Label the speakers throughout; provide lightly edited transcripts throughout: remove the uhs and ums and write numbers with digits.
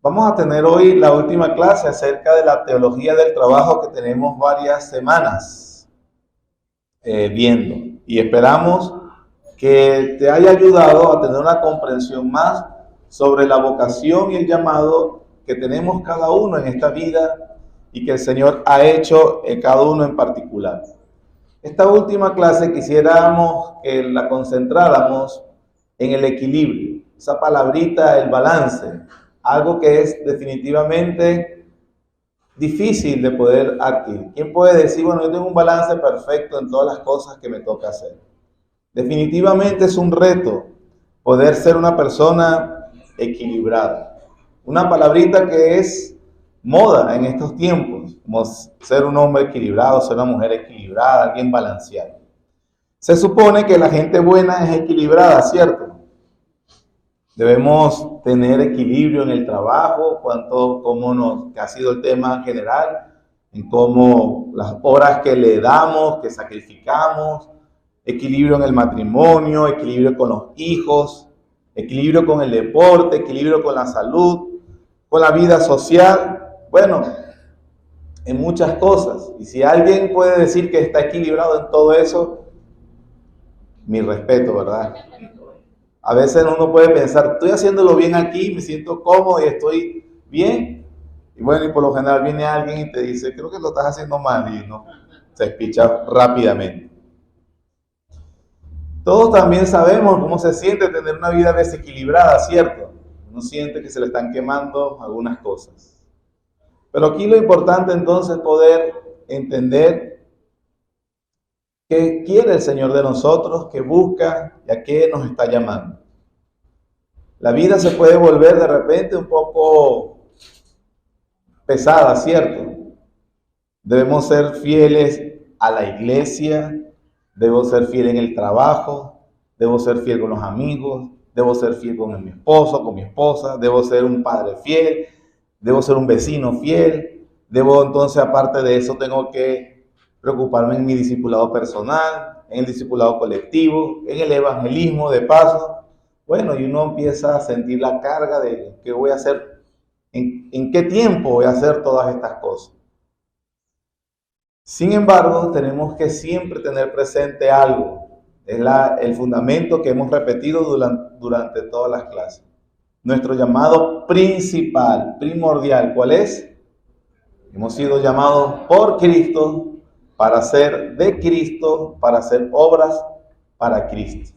Speaker 1: Vamos a tener hoy la última clase acerca de la teología del trabajo que tenemos varias semanas viendo. Y esperamos que te haya ayudado a tener una comprensión más sobre la vocación y el llamado que tenemos cada uno en esta vida y que el Señor ha hecho en cada uno en particular. Esta última clase quisiéramos que la concentráramos en el equilibrio, esa palabrita, el balance, algo que es definitivamente difícil de poder adquirir. ¿Quién puede decir, bueno, yo tengo un balance perfecto en todas las cosas que me toca hacer? Definitivamente es un reto poder ser una persona equilibrada. Una palabrita que es moda en estos tiempos, como ser un hombre equilibrado, ser una mujer equilibrada, alguien balanceado. Se supone que la gente buena es equilibrada, ¿cierto? Debemos tener equilibrio en el trabajo, que ha sido el tema general, en cómo las horas que le damos, que sacrificamos, equilibrio en el matrimonio, equilibrio con los hijos, equilibrio con el deporte, equilibrio con la salud, con la vida social, bueno, en muchas cosas. Y si alguien puede decir que está equilibrado en todo eso, mi respeto, ¿verdad? A veces uno puede pensar, estoy haciéndolo bien aquí, me siento cómodo y estoy bien. Y bueno, y por lo general viene alguien y te dice, creo que lo estás haciendo mal, y no, se despicha rápidamente. Todos también sabemos cómo se siente tener una vida desequilibrada, ¿cierto? Uno siente que se le están quemando algunas cosas. Pero aquí lo importante entonces es poder entender qué quiere el Señor de nosotros, qué busca y a qué nos está llamando. La vida se puede volver de repente un poco pesada, ¿cierto? Debemos ser fieles a la iglesia, debo ser fiel en el trabajo, debo ser fiel con los amigos, debo ser fiel con mi esposo, con mi esposa, debo ser un padre fiel, debo ser un vecino fiel, debo entonces, aparte de eso, tengo que preocuparme en mi discipulado personal, en el discipulado colectivo, en el evangelismo de paso. Bueno, y uno empieza a sentir la carga de qué voy a hacer, en qué tiempo voy a hacer todas estas cosas. Sin embargo, tenemos que siempre tener presente algo. Es el fundamento que hemos repetido durante todas las clases. Nuestro llamado principal, primordial, ¿cuál es? Hemos sido llamados por Cristo para ser de Cristo, para hacer obras para Cristo.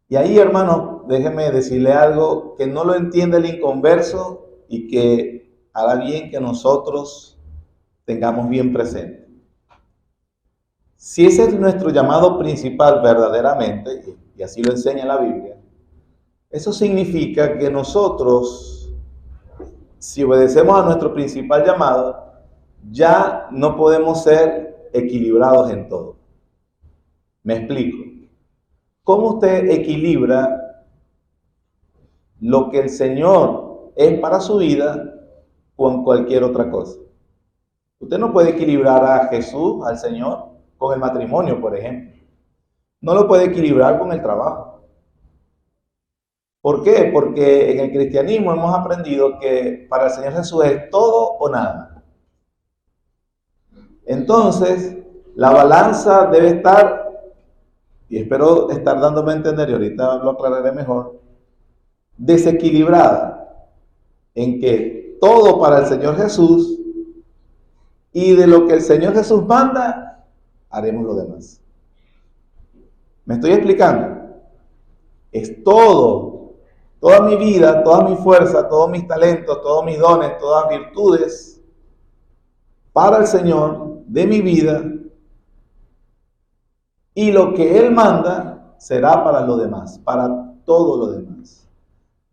Speaker 1: Y ahí, hermano, déjeme decirle algo que no lo entiende el inconverso y que hará bien que nosotros tengamos bien presente. Si ese es nuestro llamado principal verdaderamente, y así lo enseña la Biblia, eso significa que nosotros, si obedecemos a nuestro principal llamado, ya no podemos ser equilibrados en todo. Me explico. ¿Cómo usted equilibra lo que el Señor es para su vida con cualquier otra cosa? Usted no puede equilibrar a Jesús, al Señor, con el matrimonio, por ejemplo. No lo puede equilibrar con el trabajo. ¿Por qué? Porque en el cristianismo hemos aprendido que para el Señor Jesús es todo o nada. Entonces, la balanza debe estar, y espero estar dándome a entender, y ahorita lo aclararé mejor, desequilibrada en que todo para el Señor Jesús, y de lo que el Señor Jesús manda, haremos lo demás. ¿Me estoy explicando? Es todo, toda mi vida, toda mi fuerza, todos mis talentos, todos mis dones, todas virtudes, para el Señor, de mi vida, y lo que Él manda será para lo demás, para todo lo demás.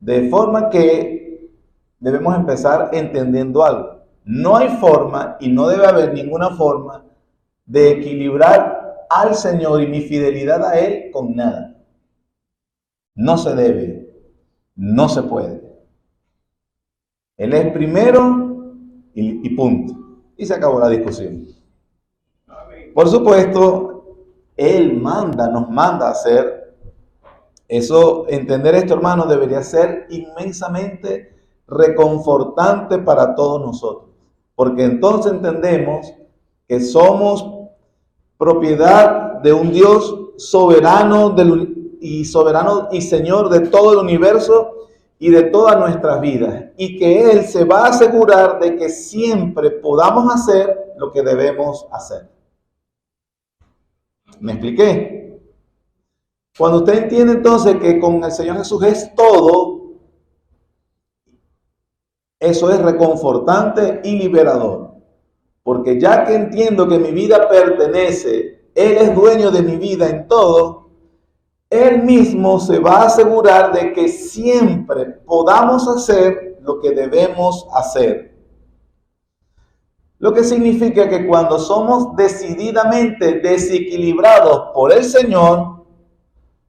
Speaker 1: De forma que debemos empezar entendiendo algo. No hay forma y no debe haber ninguna forma de equilibrar al Señor y mi fidelidad a Él con nada. No se debe, no se puede. Él es primero y punto. Y se acabó la discusión. Por supuesto, Él nos manda a hacer Eso, entender esto, hermanos, debería ser inmensamente reconfortante para todos nosotros, porque entonces entendemos que somos propiedad de un Dios soberano soberano y Señor de todo el universo y de todas nuestras vidas, y que Él se va a asegurar de que siempre podamos hacer lo que debemos hacer. ¿Me expliqué? Cuando usted entiende entonces que con el Señor Jesús es todo, eso es reconfortante y liberador. Porque ya que entiendo que mi vida pertenece, Él es dueño de mi vida en todo, Él mismo se va a asegurar de que siempre podamos hacer lo que debemos hacer. Lo que significa que cuando somos decididamente desequilibrados por el Señor,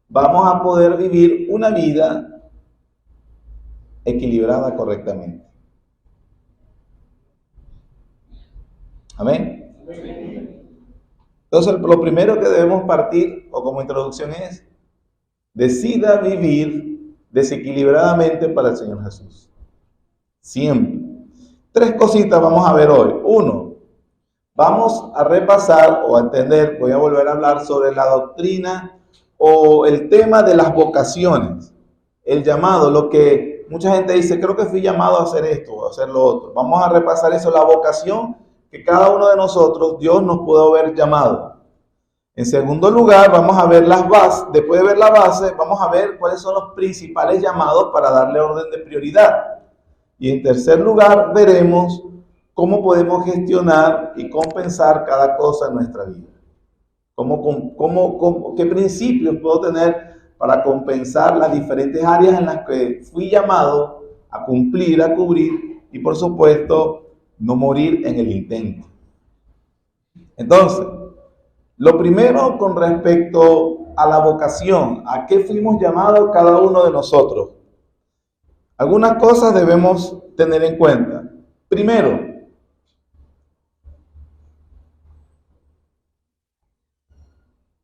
Speaker 1: vamos a poder vivir una vida equilibrada correctamente. Amén. Entonces, lo primero que debemos partir, o como introducción, es: decida vivir desequilibradamente para el Señor Jesús. Siempre. 3 cositas vamos a ver hoy. 1, vamos a repasar o a entender, voy a volver a hablar sobre la doctrina o el tema de las vocaciones, el llamado, lo que mucha gente dice, creo que fui llamado a hacer esto o a hacer lo otro. Vamos a repasar eso, la vocación que cada uno de nosotros, Dios nos pudo haber llamado. En segundo lugar, vamos a ver las bases. Después de ver la base, vamos a ver cuáles son los principales llamados para darle orden de prioridad. Y en tercer lugar, veremos cómo podemos gestionar y compensar cada cosa en nuestra vida. ¿Qué principios puedo tener para compensar las diferentes áreas en las que fui llamado a cumplir, a cubrir y, por supuesto, no morir en el intento? Entonces, lo primero con respecto a la vocación, ¿a qué fuimos llamados cada uno de nosotros? Algunas cosas debemos tener en cuenta. Primero,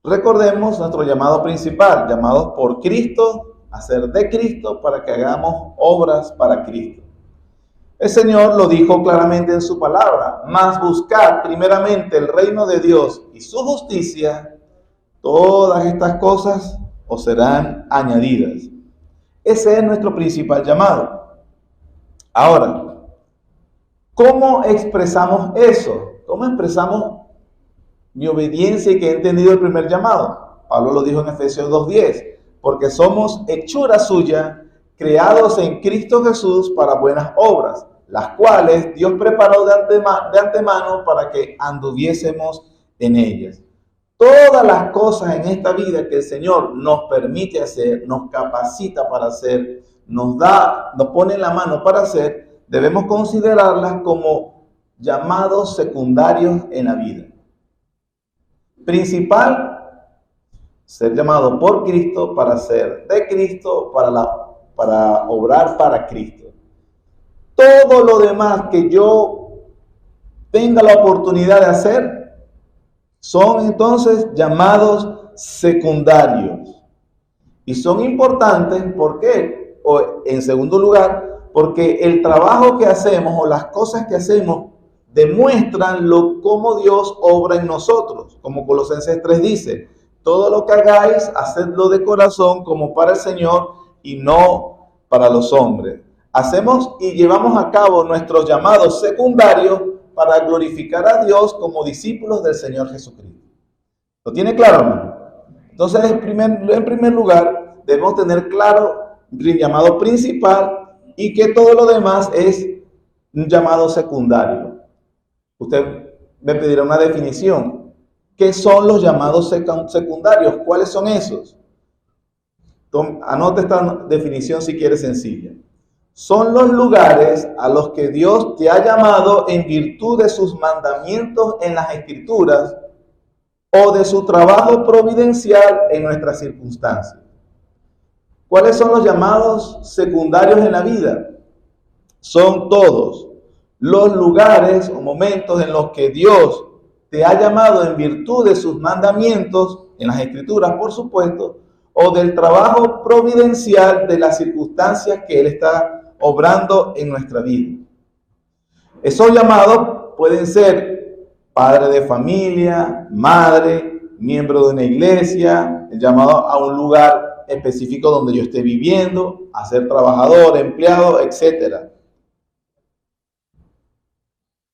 Speaker 1: recordemos nuestro llamado principal, llamados por Cristo a ser de Cristo para que hagamos obras para Cristo. El Señor lo dijo claramente en su palabra: mas buscad primeramente el reino de Dios y su justicia, todas estas cosas os serán añadidas. Ese es nuestro principal llamado. Ahora, ¿cómo expresamos eso? ¿Cómo expresamos mi obediencia y que he entendido el primer llamado? Pablo lo dijo en Efesios 2:10, porque somos hechura suya, creados en Cristo Jesús para buenas obras, las cuales Dios preparó de antemano para que anduviésemos en ellas. Todas las cosas en esta vida que el Señor nos permite hacer, nos capacita para hacer, nos pone en la mano para hacer, debemos considerarlas como llamados secundarios en la vida. Principal, ser llamado por Cristo para ser de Cristo, para obrar para Cristo. Todo lo demás que yo tenga la oportunidad de hacer son entonces llamados secundarios. Y son importantes, ¿por qué? En segundo lugar, porque el trabajo que hacemos o las cosas que hacemos demuestran cómo Dios obra en nosotros. Como Colosenses 3 dice: todo lo que hagáis, hacedlo de corazón como para el Señor y no para los hombres. Hacemos y llevamos a cabo nuestros llamados secundarios para glorificar a Dios como discípulos del Señor Jesucristo. ¿Lo tiene claro, hermano? Entonces, en primer lugar, debemos tener claro el llamado principal y que todo lo demás es un llamado secundario. Usted me pedirá una definición. ¿Qué son los llamados secundarios? ¿Cuáles son esos? Anote esta definición si quiere, sencilla. Son los lugares a los que Dios te ha llamado en virtud de sus mandamientos en las Escrituras o de su trabajo providencial en nuestras circunstancias. ¿Cuáles son los llamados secundarios en la vida? Son todos los lugares o momentos en los que Dios te ha llamado en virtud de sus mandamientos en las Escrituras, por supuesto, o del trabajo providencial de las circunstancias que Él está obrando en nuestra vida. Esos llamados pueden ser padre de familia, madre, miembro de una iglesia, el llamado a un lugar específico donde yo esté viviendo, a ser trabajador, empleado, etc.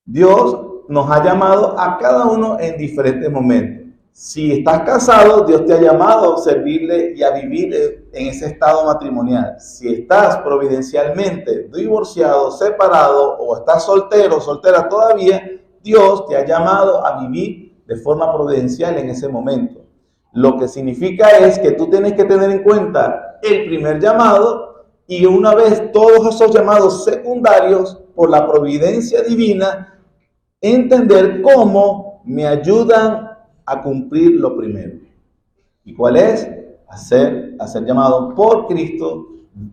Speaker 1: Dios nos ha llamado a cada uno en diferentes momentos. Si estás casado, Dios te ha llamado a servirle y a vivir en ese estado matrimonial. Si estás providencialmente divorciado, separado o estás soltero, soltera todavía, Dios te ha llamado a vivir de forma providencial en ese momento. Lo que significa es que tú tienes que tener en cuenta el primer llamado y una vez todos esos llamados secundarios por la providencia divina, entender cómo me ayudan a cumplir lo primero. ¿Y cuál es? Hacer llamado por Cristo,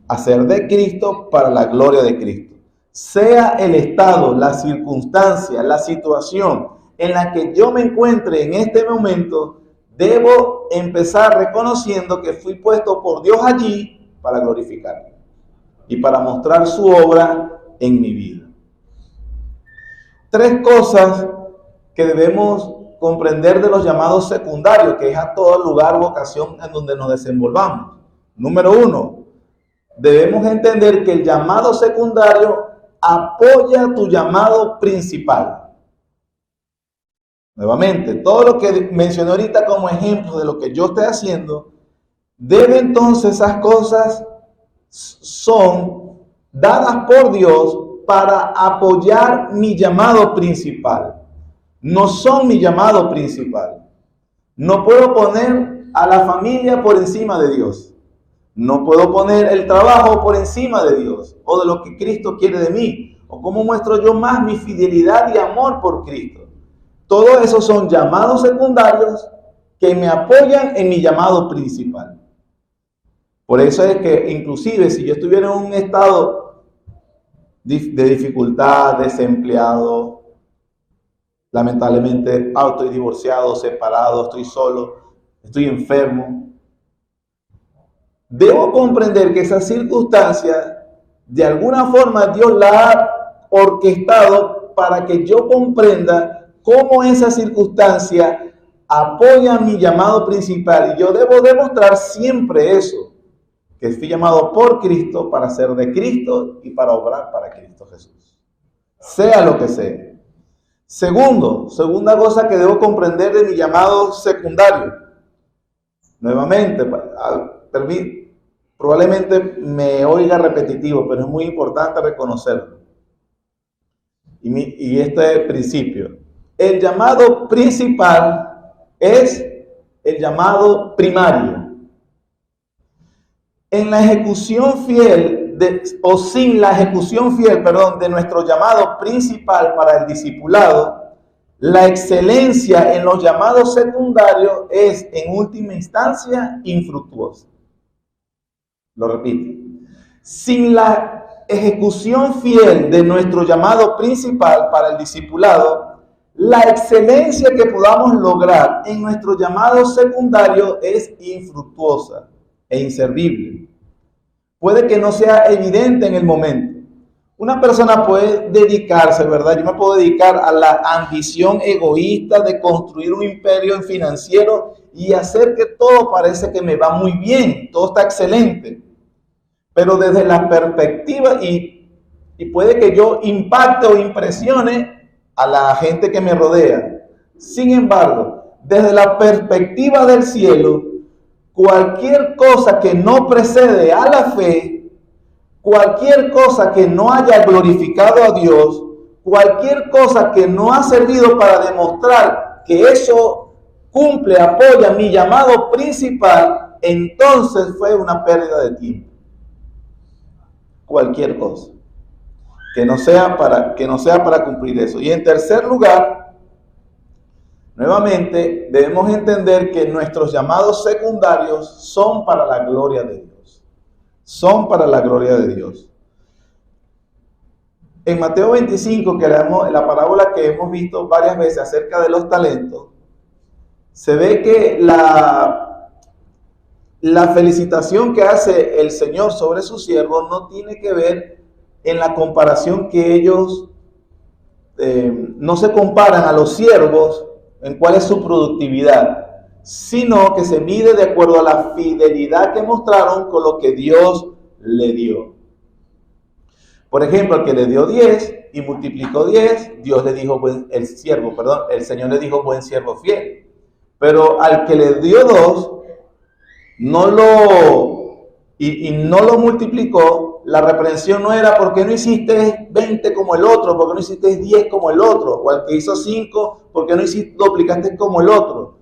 Speaker 1: hacer de Cristo para la gloria de Cristo. Sea el estado, la circunstancia, la situación en la que yo me encuentre en este momento, debo empezar reconociendo que fui puesto por Dios allí para glorificarlo y para mostrar su obra en mi vida. 3 cosas que debemos comprender de los llamados secundarios, que es a todo lugar, vocación en donde nos desenvolvamos. Número 1, debemos entender que el llamado secundario apoya tu llamado principal. Nuevamente, todo lo que mencioné ahorita como ejemplo de lo que yo estoy haciendo, debe entonces esas cosas son dadas por Dios para apoyar mi llamado principal. No son mi llamado principal. No puedo poner a la familia por encima de Dios. No puedo poner el trabajo por encima de Dios o de lo que Cristo quiere de mí. O cómo muestro yo más mi fidelidad y amor por Cristo. Todo eso son llamados secundarios que me apoyan en mi llamado principal. Por eso es que inclusive si yo estuviera en un estado de dificultad, desempleado, lamentablemente estoy divorciado, separado, estoy solo, estoy enfermo, debo comprender que esa circunstancia de alguna forma Dios la ha orquestado para que yo comprenda cómo esa circunstancia apoya mi llamado principal, y yo debo demostrar siempre eso, que fui llamado por Cristo para ser de Cristo y para obrar para Cristo Jesús, sea lo que sea. Segunda cosa que debo comprender de mi llamado secundario. Nuevamente, probablemente me oiga repetitivo, pero es muy importante reconocerlo. Y este principio. El llamado principal es el llamado primario. En la ejecución fiel, sin la ejecución fiel, de nuestro llamado principal para el discipulado, la excelencia en los llamados secundarios es, en última instancia, infructuosa. Lo repito. Sin la ejecución fiel de nuestro llamado principal para el discipulado, la excelencia que podamos lograr en nuestro llamado secundario es infructuosa e inservible. Puede que no sea evidente en el momento. Una persona puede dedicarse, ¿verdad? Yo me puedo dedicar a la ambición egoísta de construir un imperio financiero y hacer que todo parece que me va muy bien, todo está excelente. Pero desde la perspectiva, y puede que yo impacte o impresione a la gente que me rodea. Sin embargo, desde la perspectiva del cielo, cualquier cosa que no precede a la fe, cualquier cosa que no haya glorificado a Dios, cualquier cosa que no ha servido para demostrar que eso cumple, apoya mi llamado principal, entonces fue una pérdida de tiempo. Cualquier cosa que no sea para cumplir eso. Y en tercer lugar, nuevamente, debemos entender que nuestros llamados secundarios son para la gloria de Dios. Son para la gloria de Dios. En Mateo 25, que la parábola que hemos visto varias veces acerca de los talentos, se ve que la felicitación que hace el Señor sobre sus siervos no tiene que ver en la comparación que ellos no se comparan a los siervos en cuál es su productividad, sino que se mide de acuerdo a la fidelidad que mostraron con lo que Dios le dio. Por ejemplo, al que le dio 10 y multiplicó 10, Dios le dijo, el Señor le dijo, buen siervo fiel. Pero al que le dio 2, no lo multiplicó, la reprensión no era porque no hiciste 20 como el otro, porque no hiciste 10 como el otro, o al que hizo 5, porque no duplicaste como el otro,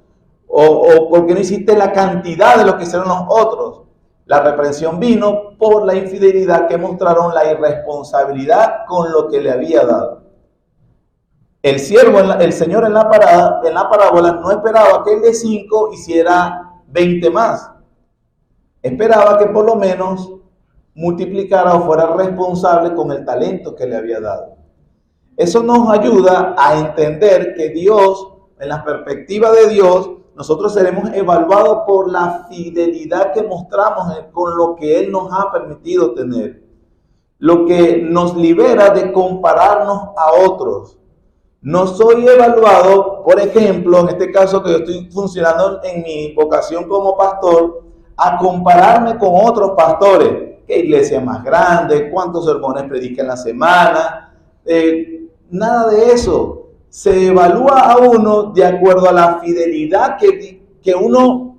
Speaker 1: o porque no hiciste la cantidad de lo que hicieron los otros. La reprensión vino por la infidelidad que mostraron, la irresponsabilidad con lo que le había dado. El Señor en la parábola no esperaba que el de 5 hiciera 20 más. Esperaba que por lo menos multiplicara o fuera responsable con el talento que le había dado. Eso nos ayuda a entender que Dios, en la perspectiva de Dios, nosotros seremos evaluados por la fidelidad que mostramos con lo que Él nos ha permitido tener. Lo que nos libera de compararnos a otros. No soy evaluado, por ejemplo, en este caso que yo estoy funcionando en mi vocación como pastor, a compararme con otros pastores. ¿Qué iglesia más grande? ¿Cuántos sermones predica en la semana? Nada de eso. Se evalúa a uno de acuerdo a la fidelidad que uno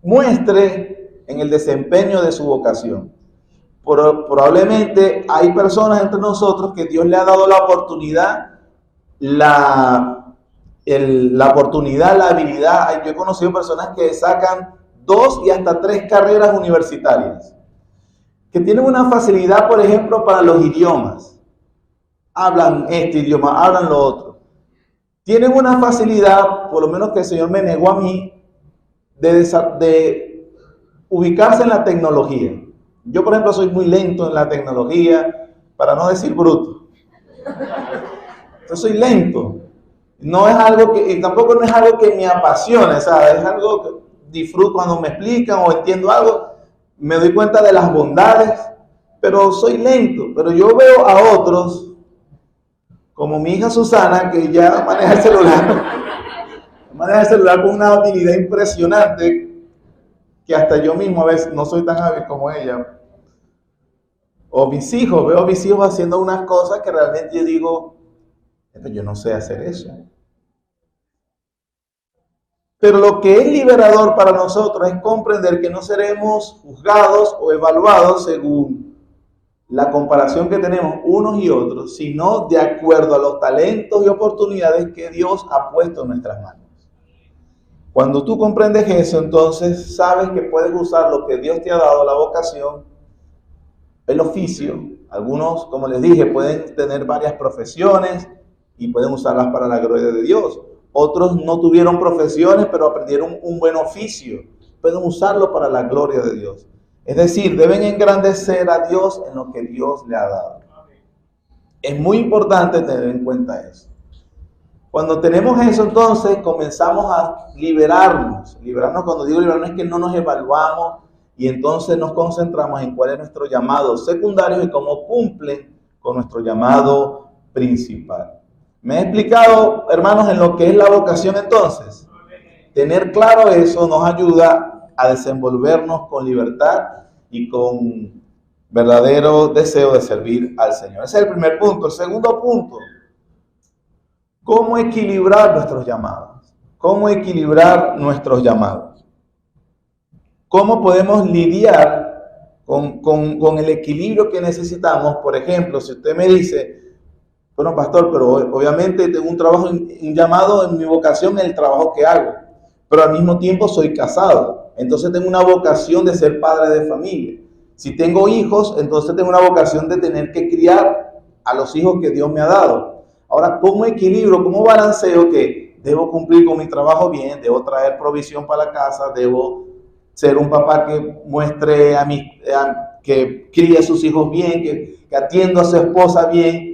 Speaker 1: muestre en el desempeño de su vocación. Probablemente hay personas entre nosotros que Dios le ha dado la oportunidad, la habilidad. Yo he conocido personas que sacan 2 y hasta 3 carreras universitarias, que tienen una facilidad, por ejemplo, para los idiomas. Hablan este idioma, hablan lo otro. Tienen una facilidad, por lo menos que el Señor me negó a mí, de ubicarse en la tecnología. Yo, por ejemplo, soy muy lento en la tecnología, para no decir bruto. Yo soy lento. No es algo que, tampoco no es algo que me apasione, ¿sabes? Es algo que disfruto cuando me explican o entiendo algo, me doy cuenta de las bondades, pero soy lento. Pero yo veo a otros, como mi hija Susana, que ya maneja el celular con una habilidad impresionante, que hasta yo mismo a veces no soy tan hábil como ella. O mis hijos, veo a mis hijos haciendo unas cosas que realmente yo digo, yo no sé hacer eso. Pero lo que es liberador para nosotros es comprender que no seremos juzgados o evaluados según la comparación que tenemos unos y otros, sino de acuerdo a los talentos y oportunidades que Dios ha puesto en nuestras manos. Cuando tú comprendes eso, entonces sabes que puedes usar lo que Dios te ha dado, la vocación, el oficio. Algunos, como les dije, pueden tener varias profesiones y pueden usarlas para la gloria de Dios. Otros no tuvieron profesiones, pero aprendieron un buen oficio. Pueden usarlo para la gloria de Dios. Es decir, deben engrandecer a Dios en lo que Dios le ha dado. Es muy importante tener en cuenta eso. Cuando tenemos eso, entonces comenzamos a liberarnos. Liberarnos, cuando digo liberarnos, es que no nos evaluamos y entonces nos concentramos en cuál es nuestro llamado secundario y cómo cumplen con nuestro llamado principal. ¿Me he explicado, hermanos, en lo que es la vocación entonces? Tener claro eso nos ayuda a desenvolvernos con libertad y con verdadero deseo de servir al Señor. Ese es el primer punto. El segundo punto, ¿cómo equilibrar nuestros llamados? ¿Cómo equilibrar nuestros llamados? ¿Cómo podemos lidiar con el equilibrio que necesitamos? Por ejemplo, si usted me dice, bueno, pastor, pero obviamente tengo un trabajo, un llamado en mi vocación, en el trabajo que hago, pero al mismo tiempo soy casado. Entonces tengo una vocación de ser padre de familia. Si tengo hijos, entonces tengo una vocación de tener que criar a los hijos que Dios me ha dado. Ahora, ¿cómo equilibro, cómo balanceo que debo cumplir con mi trabajo bien, debo traer provisión para la casa, debo ser un papá que muestre que críe a sus hijos bien, que atiendo a su esposa bien,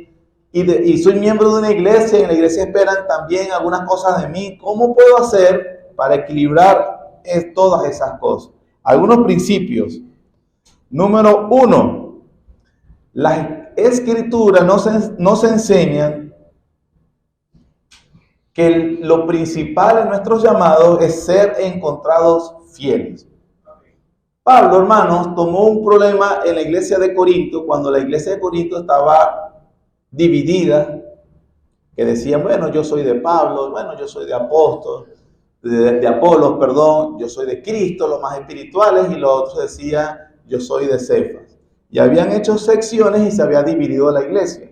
Speaker 1: y soy miembro de una iglesia, y en la iglesia esperan también algunas cosas de mí? ¿Cómo puedo hacer para equilibrar es todas esas cosas. Algunos principios. Número 1, las escrituras nos enseñan que lo principal en nuestros llamados es ser encontrados fieles. Pablo, hermanos, tomó un problema en la iglesia de Corinto, cuando la iglesia de Corinto estaba dividida, que decían, bueno, yo soy de Pablo, bueno, yo soy de Apóstol, de Apolos, perdón, yo soy de Cristo, los más espirituales, y los otros decían, yo soy de Cefas. Y habían hecho secciones y se había dividido la iglesia.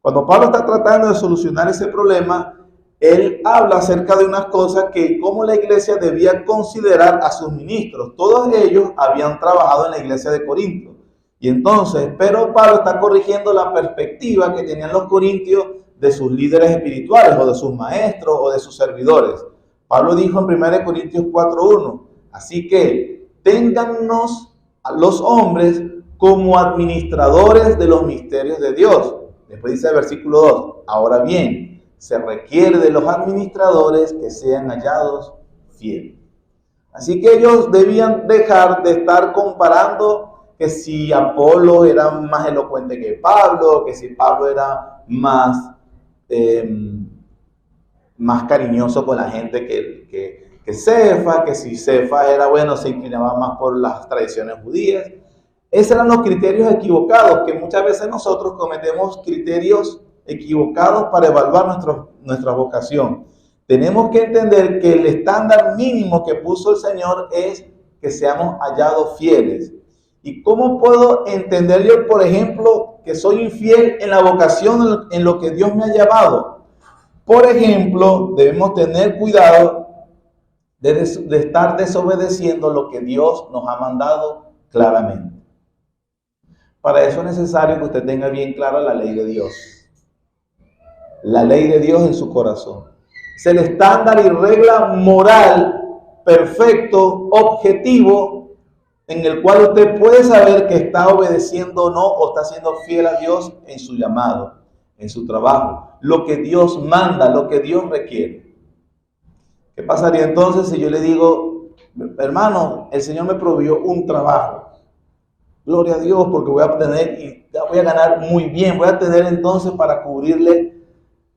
Speaker 1: Cuando Pablo está tratando de solucionar ese problema, él habla acerca de unas cosas que como la iglesia debía considerar a sus ministros. Todos ellos habían trabajado en la iglesia de Corinto. Y entonces, pero Pablo está corrigiendo la perspectiva que tenían los corintios de sus líderes espirituales o de sus maestros o de sus servidores. Pablo dijo en 1 Corintios 4:1, así que téngannos a los hombres como administradores de los misterios de Dios. Después dice el versículo 2, ahora bien, se requiere de los administradores que sean hallados fieles. Así que ellos debían dejar de estar comparando que si Apolo era más elocuente que Pablo, que si Pablo era más cariñoso con la gente que Cefas, que si Cefas era bueno, se inclinaba más por las tradiciones judías. Esos eran los criterios equivocados, que muchas veces nosotros cometemos criterios equivocados para evaluar nuestra vocación. Tenemos que entender que el estándar mínimo que puso el Señor es que seamos hallados fieles. ¿Y cómo puedo entender yo, por ejemplo, que soy infiel en la vocación, en lo que Dios me ha llamado? Por ejemplo, debemos tener cuidado de estar desobedeciendo lo que Dios nos ha mandado claramente. Para eso es necesario que usted tenga bien clara la ley de Dios. La ley de Dios en su corazón. Es el estándar y regla moral perfecto, objetivo, en el cual usted puede saber que está obedeciendo o no, o está siendo fiel a Dios en su llamado, en su trabajo, lo que Dios manda, lo que Dios requiere. ¿Qué pasaría entonces si yo le digo, hermano, el Señor me proveyó un trabajo? Gloria a Dios, porque voy a obtener y voy a ganar muy bien, voy a tener entonces para cubrirle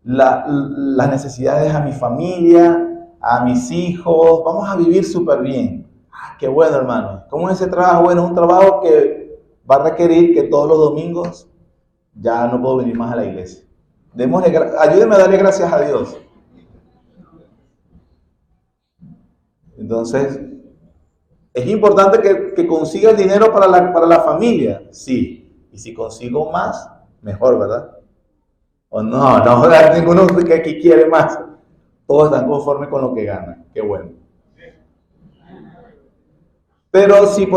Speaker 1: las necesidades a mi familia, a mis hijos, vamos a vivir súper bien. Ah, qué bueno, hermano. ¿Cómo es ese trabajo? Bueno, es un trabajo que va a requerir que todos los domingos ya no puedo venir más a la iglesia. Ayúdeme a darle gracias a Dios. Entonces, es importante que consiga el dinero para la familia, sí. Y si consigo más, mejor, ¿verdad? O no, ninguno que aquí quiere más. Todos están conformes con lo que ganan. Qué bueno. Pero si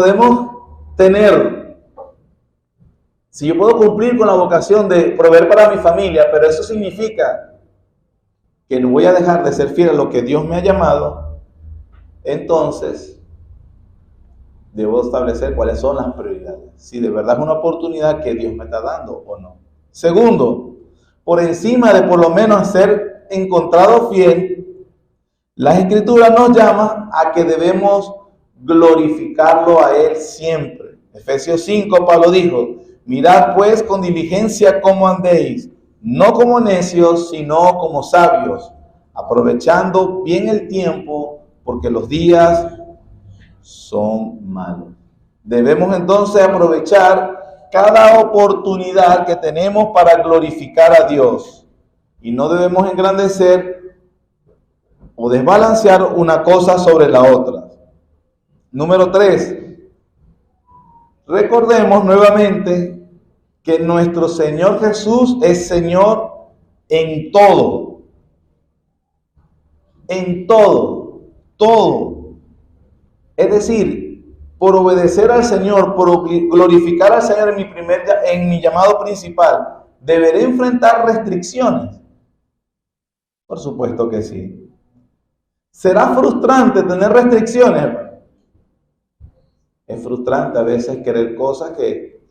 Speaker 1: si yo puedo cumplir con la vocación de proveer para mi familia, pero eso significa que no voy a dejar de ser fiel a lo que Dios me ha llamado, entonces debo establecer cuáles son las prioridades. Si de verdad es una oportunidad que Dios me está dando o no. Segundo, por encima de por lo menos ser encontrado fiel, las Escrituras nos llaman a que debemos glorificarlo a Él siempre. Efesios 5, Pablo dijo, mirad pues con diligencia cómo andéis, no como necios, sino como sabios, aprovechando bien el tiempo, porque los días son malos. Debemos entonces aprovechar cada oportunidad que tenemos para glorificar a Dios. Y no debemos engrandecer o desbalancear una cosa sobre la otra. Número 3. Recordemos nuevamente que nuestro Señor Jesús es Señor en todo. En todo. Todo. Es decir, por obedecer al Señor, por glorificar al Señor en mi llamado principal, ¿deberé enfrentar restricciones? Por supuesto que sí. ¿Será frustrante tener restricciones, hermano? Es frustrante a veces querer cosas que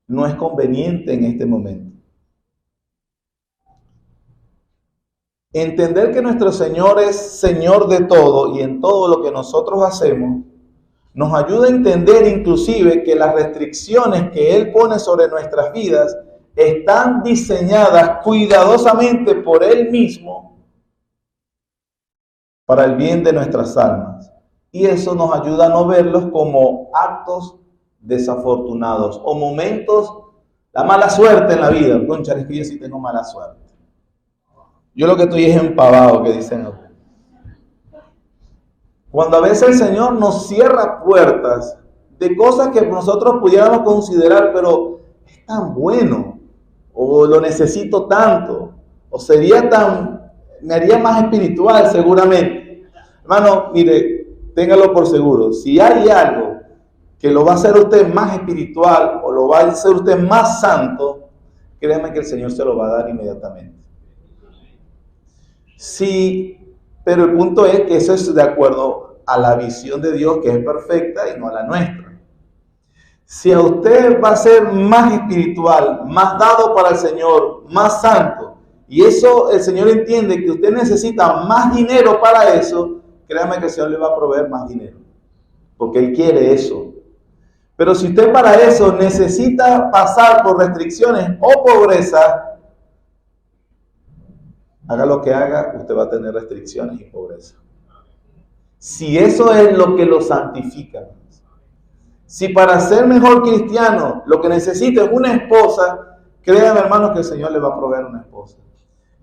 Speaker 1: no es conveniente en este momento. Entender que nuestro Señor es Señor de todo y en todo lo que nosotros hacemos, nos ayuda a entender inclusive que las restricciones que Él pone sobre nuestras vidas están diseñadas cuidadosamente por Él mismo para el bien de nuestras almas. Y eso nos ayuda a no verlos como actos desafortunados o momentos, la mala suerte en la vida. Concha, es que yo sí tengo mala suerte. Yo lo que estoy es empavado, que dicen otros. Cuando a veces el Señor nos cierra puertas de cosas que nosotros pudiéramos considerar, pero es tan bueno, o lo necesito tanto, o me haría más espiritual seguramente. Hermano, mire, téngalo por seguro, si hay algo que lo va a hacer usted más espiritual o lo va a hacer usted más santo, créeme que el Señor se lo va a dar inmediatamente. Sí, pero el punto es que eso es de acuerdo a la visión de Dios, que es perfecta y no a la nuestra. Si a usted va a ser más espiritual, más dado para el Señor, más santo, y eso el Señor entiende que usted necesita más dinero para eso, créame que el Señor le va a proveer más dinero, porque Él quiere eso. Pero si usted para eso necesita pasar por restricciones o pobreza, haga lo que haga, usted va a tener restricciones y pobreza. Si eso es lo que lo santifica. Si para ser mejor cristiano lo que necesita es una esposa, créanme hermanos que el Señor le va a proveer una esposa.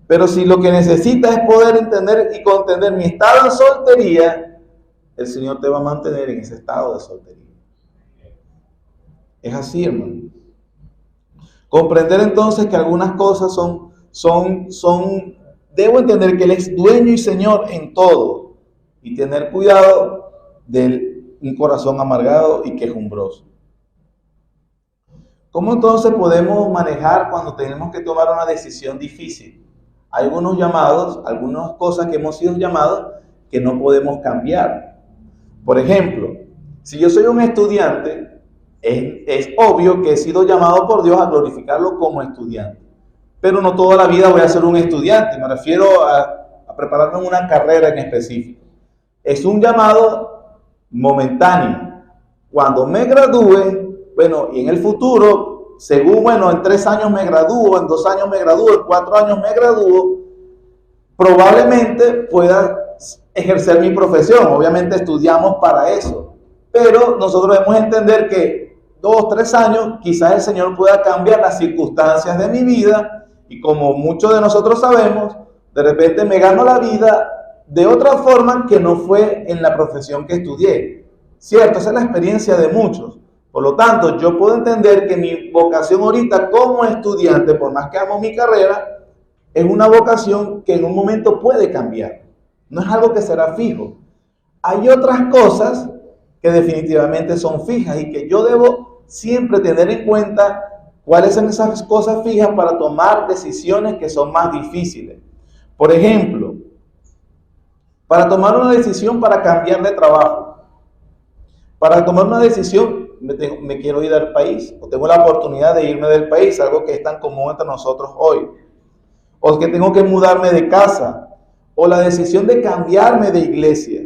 Speaker 1: Pero si lo que necesita es poder entender y comprender mi estado de soltería, el Señor te va a mantener en ese estado de soltería. Es así, hermano. Comprender entonces que algunas cosas debo entender que Él es dueño y Señor en todo y tener cuidado de un corazón amargado y quejumbroso. ¿Cómo entonces podemos manejar cuando tenemos que tomar una decisión difícil? Hay algunos llamados, algunas cosas que hemos sido llamados que no podemos cambiar. Por ejemplo, si yo soy un estudiante, es obvio que he sido llamado por Dios a glorificarlo como estudiante. Pero no toda la vida voy a ser un estudiante, me refiero a prepararme en una carrera en específico. Es un llamado momentáneo. Cuando me gradúe, y en el futuro, según, en 3 años me gradúo, en 2 años me gradúo, en 4 años me gradúo, probablemente pueda ejercer mi profesión. Obviamente estudiamos para eso, pero nosotros debemos entender que 2, 3 años, quizás el Señor pueda cambiar las circunstancias de mi vida. Y como muchos de nosotros sabemos, de repente me gano la vida de otra forma que no fue en la profesión que estudié. Cierto, esa es la experiencia de muchos. Por lo tanto, yo puedo entender que mi vocación ahorita como estudiante, por más que amo mi carrera, es una vocación que en un momento puede cambiar. No es algo que será fijo. Hay otras cosas que definitivamente son fijas y que yo debo siempre tener en cuenta cuáles son esas cosas fijas para tomar decisiones que son más difíciles. Por ejemplo, para tomar una decisión para cambiar de trabajo, para tomar una decisión, me quiero ir del país, o tengo la oportunidad de irme del país, algo que es tan común entre nosotros hoy, o que tengo que mudarme de casa, o la decisión de cambiarme de iglesia,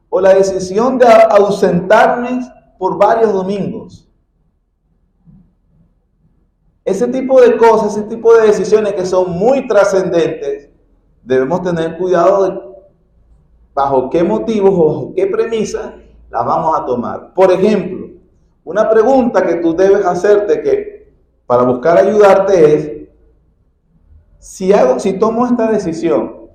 Speaker 1: o la decisión de ausentarme por varios domingos. Ese tipo de cosas, ese tipo de decisiones que son muy trascendentes, debemos tener cuidado de bajo qué motivos o bajo qué premisas las vamos a tomar. Por ejemplo, una pregunta que tú debes hacerte que para buscar ayudarte es, si tomo esta decisión,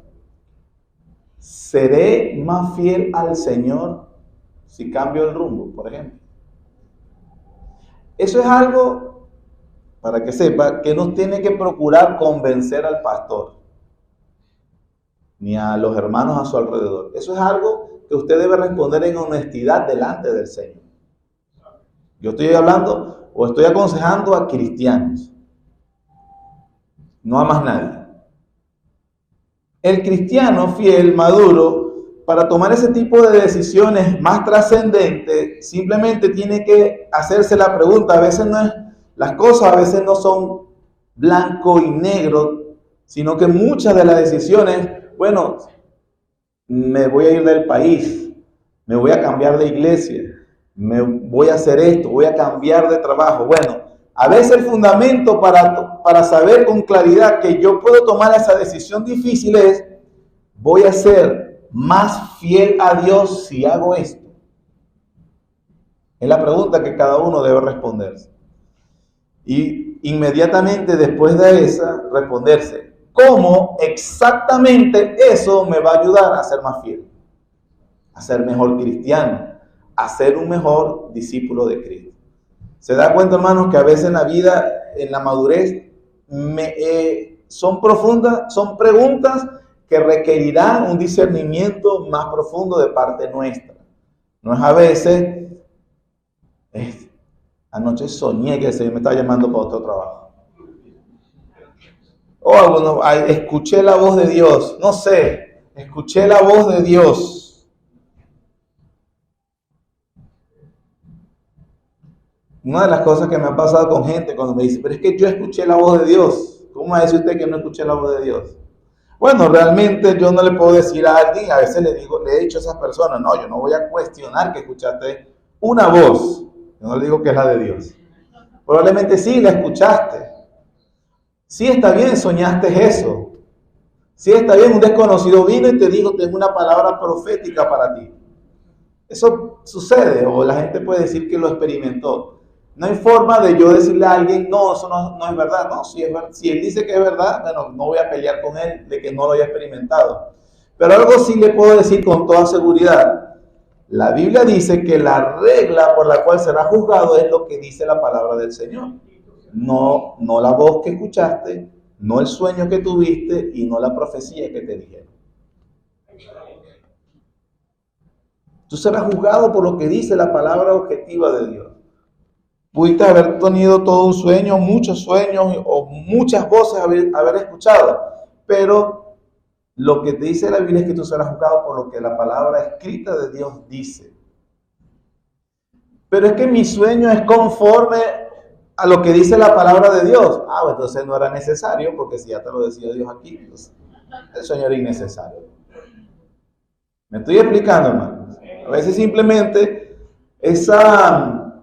Speaker 1: ¿seré más fiel al Señor si cambio el rumbo, por ejemplo? Eso es algo, para que sepa, que no tiene que procurar convencer al pastor, ni a los hermanos a su alrededor. Eso es algo que usted debe responder en honestidad delante del Señor. Yo estoy hablando o estoy aconsejando a cristianos, no a más nadie. El cristiano fiel, maduro, para tomar ese tipo de decisiones más trascendentes, simplemente tiene que hacerse la pregunta. A veces las cosas a veces no son blanco y negro, sino que muchas de las decisiones, Bueno, me voy a ir del país, me voy a cambiar de iglesia, me voy a hacer esto, voy a cambiar de trabajo. Bueno, a veces el fundamento para saber con claridad que yo puedo tomar esa decisión difícil es, voy a ser más fiel a Dios si hago esto. Es la pregunta que cada uno debe responderse. Y inmediatamente después de esa, responderse, ¿cómo exactamente eso me va a ayudar a ser más fiel? A ser mejor cristiano, a ser un mejor discípulo de Cristo. ¿Se da cuenta, hermanos, que a veces en la vida, en la madurez, son profundas, son preguntas que requerirán un discernimiento más profundo de parte nuestra? No es a veces... Anoche soñé que el Señor me estaba llamando para otro trabajo. O escuché la voz de Dios. No sé, escuché la voz de Dios. Una de las cosas que me ha pasado con gente cuando me dice, pero es que yo escuché la voz de Dios. ¿Cómo va a decir usted que no escuché la voz de Dios? Bueno, realmente yo no le puedo decir a alguien, a veces le he dicho a esas personas, no, yo no voy a cuestionar que escuchaste una voz. Yo no le digo que es la de Dios. Probablemente sí la escuchaste. Sí está bien, soñaste eso. Sí está bien, un desconocido vino y te dijo, tengo una palabra profética para ti. Eso sucede, o la gente puede decir que lo experimentó. No hay forma de yo decirle a alguien, no, eso no es verdad. No, si él dice que es verdad, bueno, no voy a pelear con él de que no lo haya experimentado. Pero algo sí le puedo decir con toda seguridad. La Biblia dice que la regla por la cual será juzgado es lo que dice la palabra del Señor. No la voz que escuchaste, no el sueño que tuviste y no la profecía que te dijeron. Tú serás juzgado por lo que dice la palabra objetiva de Dios. Pudiste haber tenido todo un sueño, muchos sueños o muchas voces haber escuchado, pero lo que te dice la Biblia es que tú serás juzgado por lo que la palabra escrita de Dios dice. Pero es que mi sueño es conforme a lo que dice la palabra de Dios. Pues entonces no era necesario, porque si ya te lo decía Dios aquí, pues, el sueño era innecesario. ¿Me estoy explicando, hermanos? A veces simplemente esa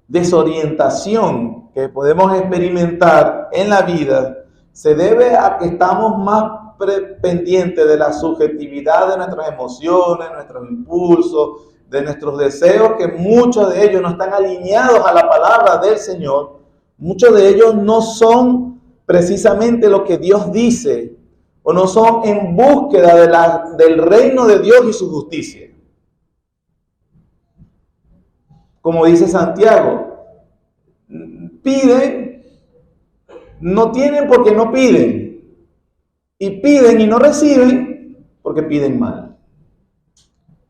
Speaker 1: desorientación que podemos experimentar en la vida se debe a que estamos más pendientes de la subjetividad de nuestras emociones, nuestros impulsos, de nuestros deseos, que muchos de ellos no están alineados a la palabra del Señor. Muchos de ellos no son precisamente lo que Dios dice, o no son en búsqueda del reino de Dios y su justicia. Como dice Santiago, piden, no tienen porque no piden. Y piden y no reciben porque piden mal.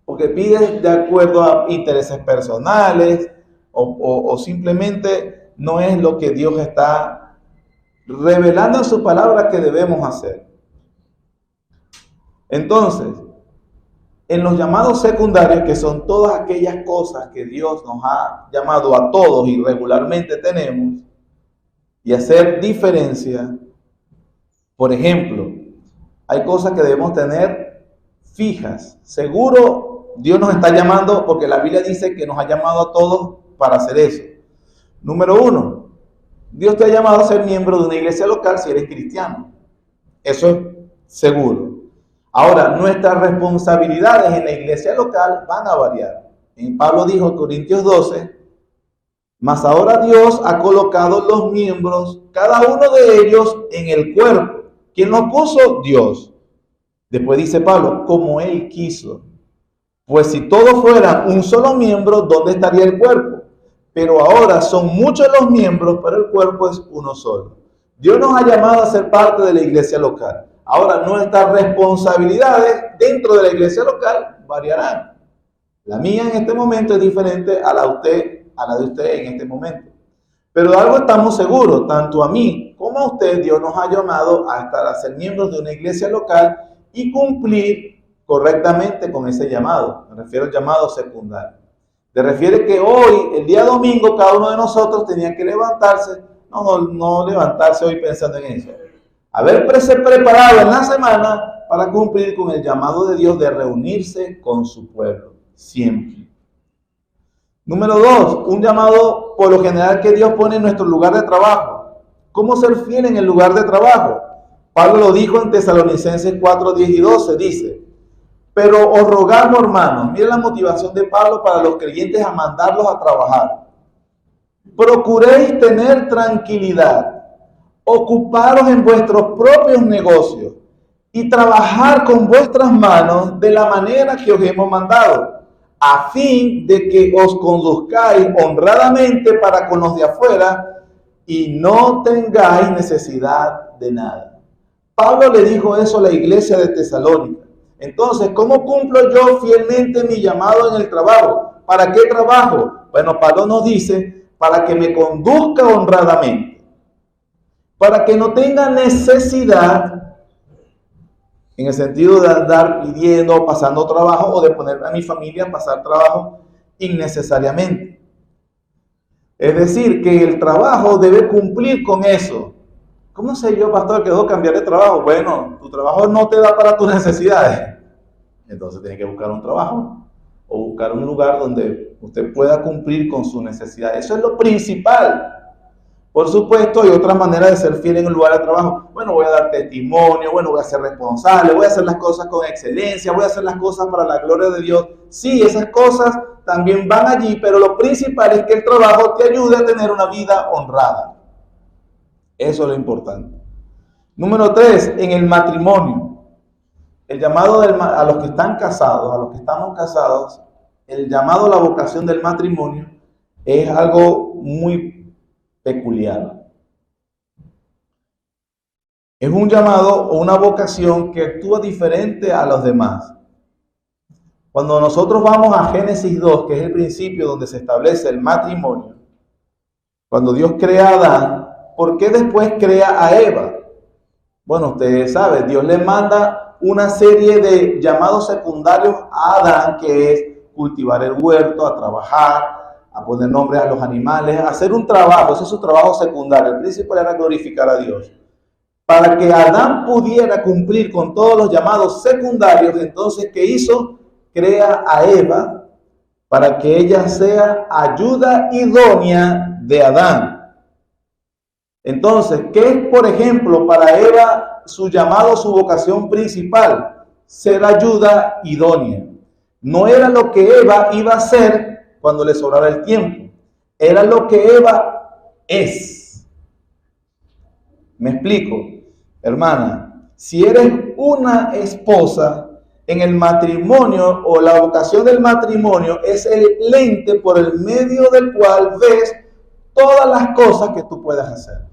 Speaker 1: Porque piden de acuerdo a intereses personales o simplemente no es lo que Dios está revelando en su palabra que debemos hacer. Entonces, en los llamados secundarios, que son todas aquellas cosas que Dios nos ha llamado a todos y regularmente tenemos, y hacer diferencia, por ejemplo, hay cosas que debemos tener fijas. Seguro Dios nos está llamando, porque la Biblia dice que nos ha llamado a todos para hacer eso. Número 1, Dios te ha llamado a ser miembro de una iglesia local si eres cristiano. Eso es seguro. Ahora, nuestras responsabilidades en la iglesia local van a variar. Y Pablo dijo en Corintios 12, mas ahora Dios ha colocado los miembros, cada uno de ellos, en el cuerpo. ¿Quién los puso? Dios. Después dice Pablo, como Él quiso. Pues si todos fueran un solo miembro, ¿dónde estaría el cuerpo? Pero ahora son muchos los miembros, pero el cuerpo es uno solo. Dios nos ha llamado a ser parte de la iglesia local. Ahora, nuestras responsabilidades dentro de la iglesia local variarán. La mía en este momento es diferente a la de usted en este momento. Pero de algo estamos seguros, tanto a mí como a usted, Dios nos ha llamado a ser miembros de una iglesia local y cumplir correctamente con ese llamado. Me refiero al llamado secundario. Se refiere que hoy, el día domingo, cada uno de nosotros tenía que levantarse, no levantarse hoy pensando en eso. haberse preparado en la semana para cumplir con el llamado de Dios de reunirse con su pueblo, siempre. Número 2, un llamado por lo general que Dios pone en nuestro lugar de trabajo. ¿Cómo ser fiel en el lugar de trabajo? Pablo lo dijo en Tesalonicenses 4, 10 y 12, dice: pero os rogamos, hermanos, miren la motivación de Pablo para los creyentes a mandarlos a trabajar. Procuréis tener tranquilidad, ocuparos en vuestros propios negocios y trabajar con vuestras manos de la manera que os hemos mandado, a fin de que os conduzcáis honradamente para con los de afuera y no tengáis necesidad de nada. Pablo le dijo eso a la iglesia de Tesalónica. Entonces, ¿cómo cumplo yo fielmente mi llamado en el trabajo? ¿Para qué trabajo? Bueno, Pablo nos dice, para que me conduzca honradamente, para que no tenga necesidad, en el sentido de andar pidiendo, pasando trabajo, o de poner a mi familia a pasar trabajo innecesariamente. Es decir, que el trabajo debe cumplir con eso. ¿Cómo sé yo, pastor, que debo cambiar de trabajo? Bueno, tu trabajo no te da para tus necesidades. Entonces tienes que buscar un trabajo o buscar un lugar donde usted pueda cumplir con sus necesidades. Eso es lo principal. Por supuesto, hay otras maneras de ser fiel en el lugar de trabajo. Bueno, voy a dar testimonio, bueno, voy a ser responsable, voy a hacer las cosas con excelencia, voy a hacer las cosas para la gloria de Dios. Sí, esas cosas también van allí, pero lo principal es que el trabajo te ayude a tener una vida honrada. Eso es lo importante. Número 3, en el matrimonio. El llamado a los que están casados, a los que estamos casados, el llamado a la vocación del matrimonio es algo muy peculiar. Es un llamado o una vocación que actúa diferente a los demás. Cuando nosotros vamos a Génesis 2, que es el principio donde se establece el matrimonio, cuando Dios crea a Adán, ¿por qué después crea a Eva? Bueno, ustedes saben, Dios le manda una serie de llamados secundarios a Adán, que es cultivar el huerto, a trabajar, a poner nombre a los animales, a hacer un trabajo. Ese es su trabajo secundario. El principal era glorificar a Dios. Para que Adán pudiera cumplir con todos los llamados secundarios, entonces, ¿qué hizo? Crea a Eva para que ella sea ayuda idónea de Adán. Entonces, ¿qué es, por ejemplo, para Eva su llamado, su vocación principal? Ser ayuda idónea. No era lo que Eva iba a hacer cuando le sobrara el tiempo. Era lo que Eva es. ¿Me explico? Hermana, si eres una esposa, en el matrimonio o la vocación del matrimonio es el lente por el medio del cual ves todas las cosas que tú puedas hacer.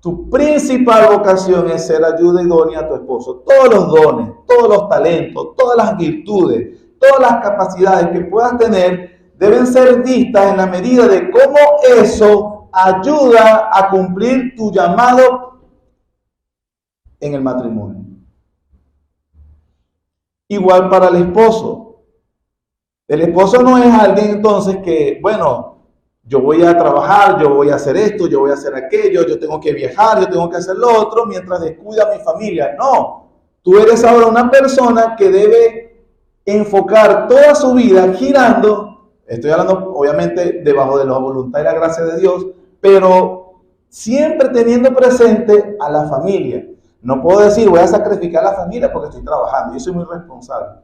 Speaker 1: Tu principal vocación es ser ayuda idónea a tu esposo. Todos los dones, todos los talentos, todas las virtudes, todas las capacidades que puedas tener deben ser vistas en la medida de cómo eso ayuda a cumplir tu llamado en el matrimonio. Igual para el esposo. El esposo no es alguien entonces que, bueno, yo voy a trabajar, yo voy a hacer esto, yo voy a hacer aquello, yo tengo que viajar, yo tengo que hacer lo otro, mientras descuida a mi familia. No, tú eres ahora una persona que debe enfocar toda su vida girando, estoy hablando obviamente debajo de la voluntad y la gracia de Dios, pero siempre teniendo presente a la familia. No puedo decir voy a sacrificar a la familia porque estoy trabajando, yo soy muy responsable.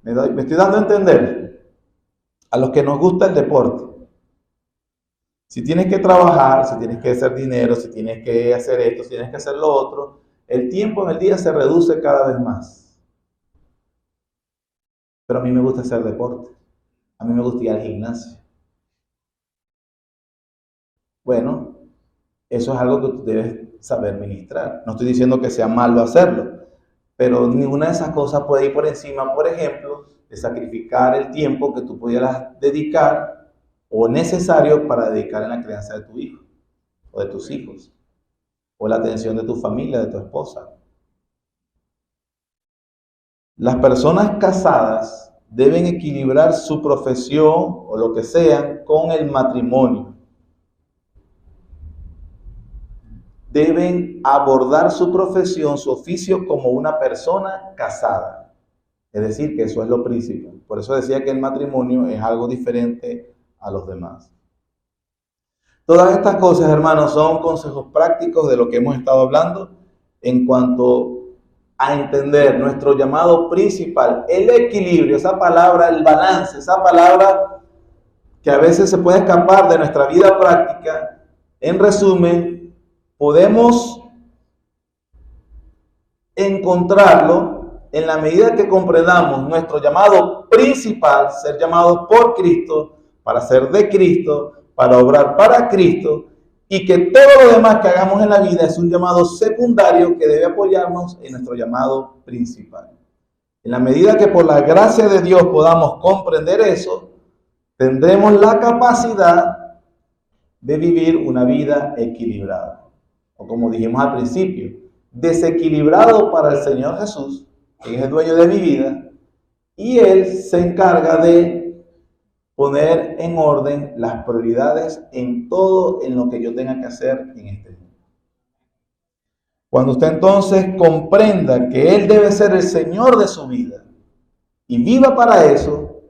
Speaker 1: Me estoy dando a entender a los que nos gusta el deporte. Si tienes que trabajar, si tienes que hacer dinero, si tienes que hacer esto, si tienes que hacer lo otro, el tiempo en el día se reduce cada vez más. Pero a mí me gusta hacer deporte. A mí me gusta ir al gimnasio. Bueno, eso es algo que tú debes saber ministrar. No estoy diciendo que sea malo hacerlo, pero ninguna de esas cosas puede ir por encima, por ejemplo, de sacrificar el tiempo que tú pudieras dedicar o necesario para dedicar en la crianza de tu hijo o de tus hijos o la atención de tu familia, de tu esposa. Las personas casadas deben equilibrar su profesión o lo que sean con el matrimonio. deben abordar su profesión, su oficio, como una persona casada. Es decir, que eso es lo principal. Por eso decía que el matrimonio es algo diferente a los demás. Todas estas cosas, hermanos, son consejos prácticos de lo que hemos estado hablando en cuanto a entender nuestro llamado principal, el equilibrio, esa palabra, el balance, esa palabra que a veces se puede escapar de nuestra vida práctica. En resumen, podemos encontrarlo en la medida que comprendamos nuestro llamado principal, ser llamados por Cristo, para ser de Cristo, para obrar para Cristo, y que todo lo demás que hagamos en la vida es un llamado secundario que debe apoyarnos en nuestro llamado principal. En la medida que por la gracia de Dios podamos comprender eso, tendremos la capacidad de vivir una vida equilibrada. O como dijimos al principio, desequilibrado para el Señor Jesús, que es el dueño de mi vida, y Él se encarga de poner en orden las prioridades en todo en lo que yo tenga que hacer en este mundo. Cuando usted entonces comprenda que Él debe ser el Señor de su vida y viva para eso,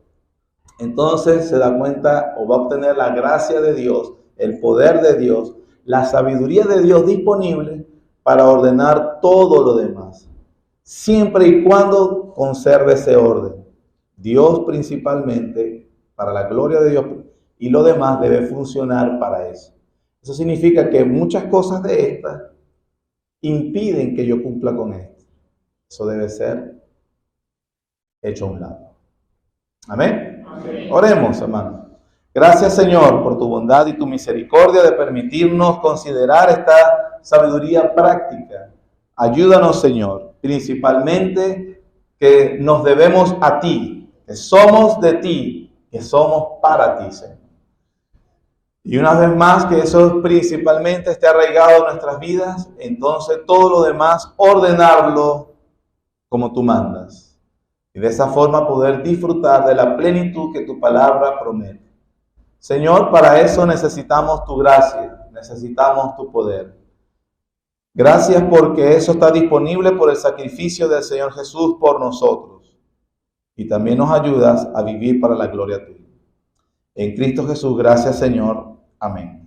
Speaker 1: entonces se da cuenta o va a obtener la gracia de Dios, el poder de Dios, la sabiduría de Dios disponible para ordenar todo lo demás, siempre y cuando conserve ese orden. Dios principalmente, para la gloria de Dios, y lo demás debe funcionar para eso. Eso significa que muchas cosas de estas impiden que yo cumpla con esto. Eso debe ser hecho a un lado. Amén. Amén. Oremos, hermanos. Gracias, Señor, por tu bondad y tu misericordia de permitirnos considerar esta sabiduría práctica. Ayúdanos, Señor, principalmente que nos debemos a ti, que somos de ti, que somos para ti, Señor. Y una vez más, que eso principalmente esté arraigado en nuestras vidas, entonces todo lo demás ordenarlo como tú mandas. Y de esa forma poder disfrutar de la plenitud que tu palabra promete. Señor, para eso necesitamos tu gracia, necesitamos tu poder. Gracias porque eso está disponible por el sacrificio del Señor Jesús por nosotros. Y también nos ayudas a vivir para la gloria tuya. En Cristo Jesús, gracias, Señor. Amén.